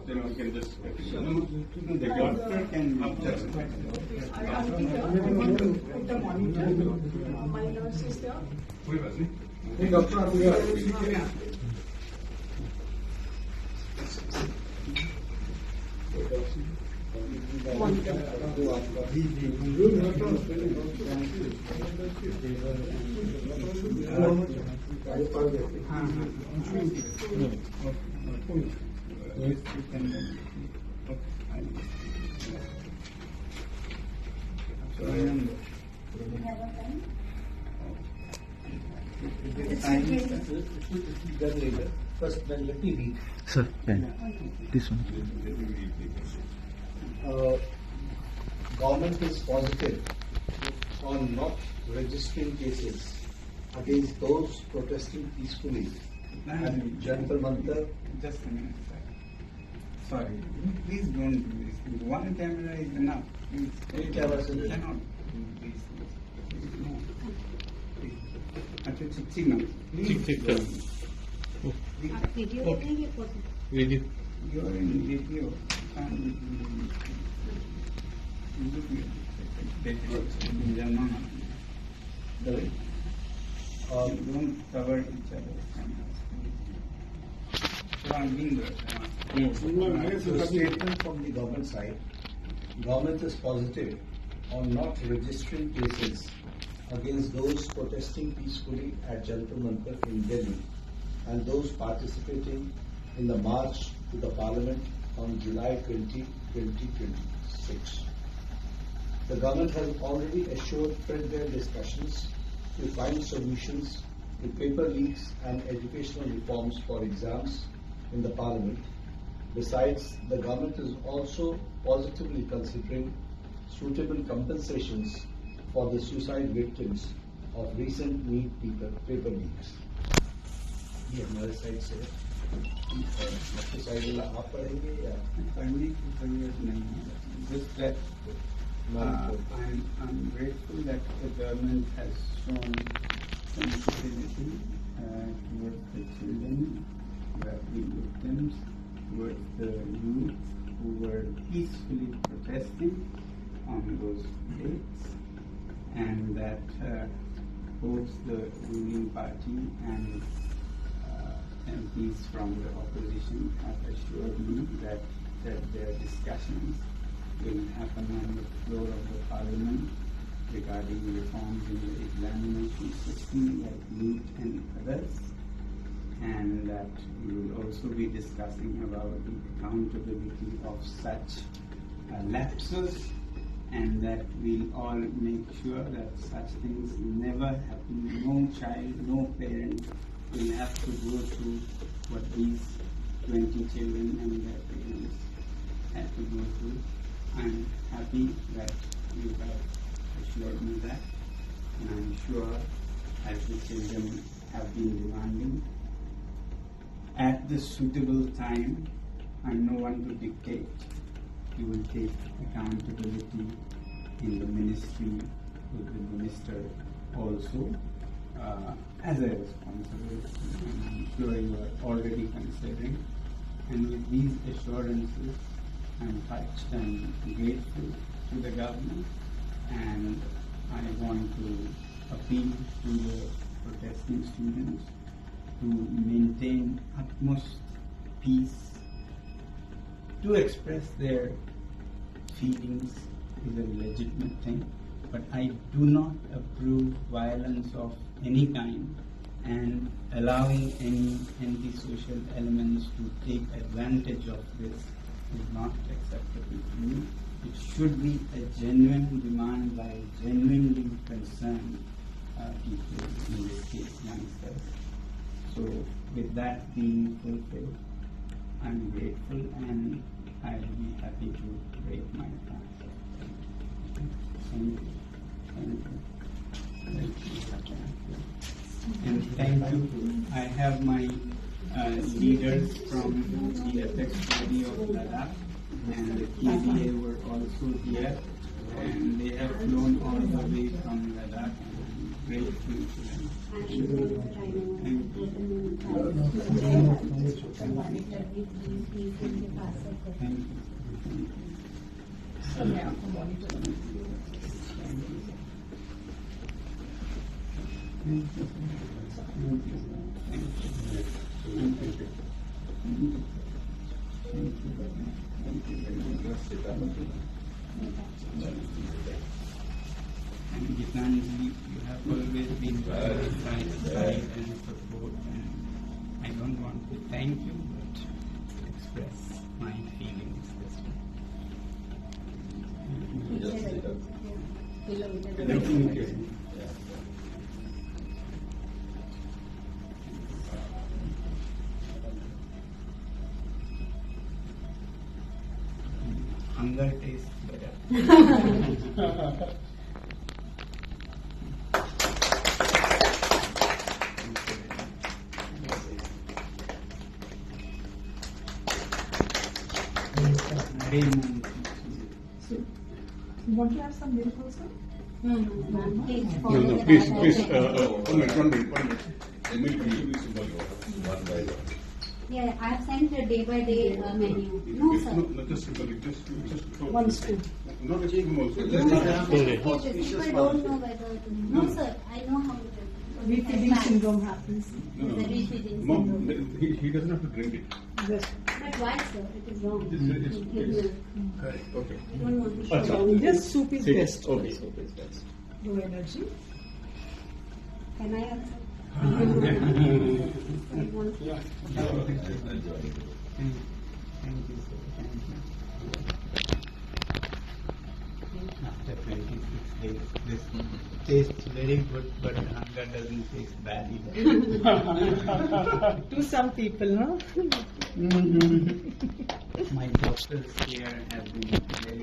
then we can just continue. The doctor can just. I think I want to put the monitor. My nurse is there. Where was it? Hey, doctor, are you here? First, then let me read. Sir, this one. Government is positive on not registering cases against those protesting peacefully at Jantar Mantar. Just a minute, sir. Sorry. Please don't do this. One camera is enough. Please. Eight cameras is cannot do this. No. Please. अच्छा ठीक ना. Please. Video नहीं है photo. Video. You are in video. Don't cover each other's cameras. So I'm being So statement from the government side. Government is positive on not registering cases against those protesting peacefully at Jantar Mantar in Delhi and those participating in the march to the Parliament on July 20, 2026. The government has already assured threadbare discussions to find solutions to paper leaks and educational reforms for exams in the Parliament. Besides, the government is also positively considering suitable compensations for the suicide victims of recent NEET paper leaks. ये हमारे side से आपके side वाला आप पढ़ेंगे या पढ़ने की जरूरत नहीं है. Just that I'm grateful that the government has shown sensitivity towards the children who have been victims, towards the youth who were peacefully protesting on those dates, and that both the ruling party and MPs from the opposition have assured me that their discussions will happen on the floor of the Parliament regarding reforms in the examination system like NEET and others, and that we will also be discussing about the accountability of such lapses, and that we'll all make sure that such things never happen. No child, no parent will have to go through what these 20 children and their parents had to go through. I'm happy that you have assured me that, and I'm sure, as the children have been demanding, at the suitable time, I'm no one to dictate, you will take accountability in the ministry with the minister also as a responsibility. I'm sure you are already considering, and with these assurances, I'm touched and grateful to the government, and I want to appeal to the protesting students to maintain utmost peace, to express their feelings is a legitimate thing, but I do not approve violence of any kind, and allowing any antisocial elements to take advantage of this is not acceptable to me. It should be a genuine demand by genuinely concerned people, in this case youngsters. So with that being fulfilled, I'm grateful and I'll be happy to break my fast. Thank you. Thank you. And thank you. I have my leaders from the apex body of Ladakh, and the KBA were also here, and they have flown all the way from Ladakh, and grateful to them. Thank you. Thank you. So मैं आपको monitor करूँगी. And Gitanji, you have always been very kind and support, and I don't want to thank you, but express my feelings this way. Hunger tastes better. You want to have some milk also? No, Please, 1 minute. The milk needs to boil one by one. Yeah, I have sent a day by day menu. No, sir. No, just simple, just. One spoon. Not a spoon also. No, sir. People don't know whether to. No, sir. I know how it is. Refeeding syndrome happens. No. The refeeding Mom, syndrome. he doesn't have to drink it. Yes. But why, sir? It is wrong. It's- Give milk. Correct, okay. I don't want to show. Just soup is best. Okay, soup is best. Low energy. Can I answer? I want to. Thank you, sir. Thank you. After 26 days, this tastes very good, but hunger doesn't taste bad either. To some people, no? My doctors here have been very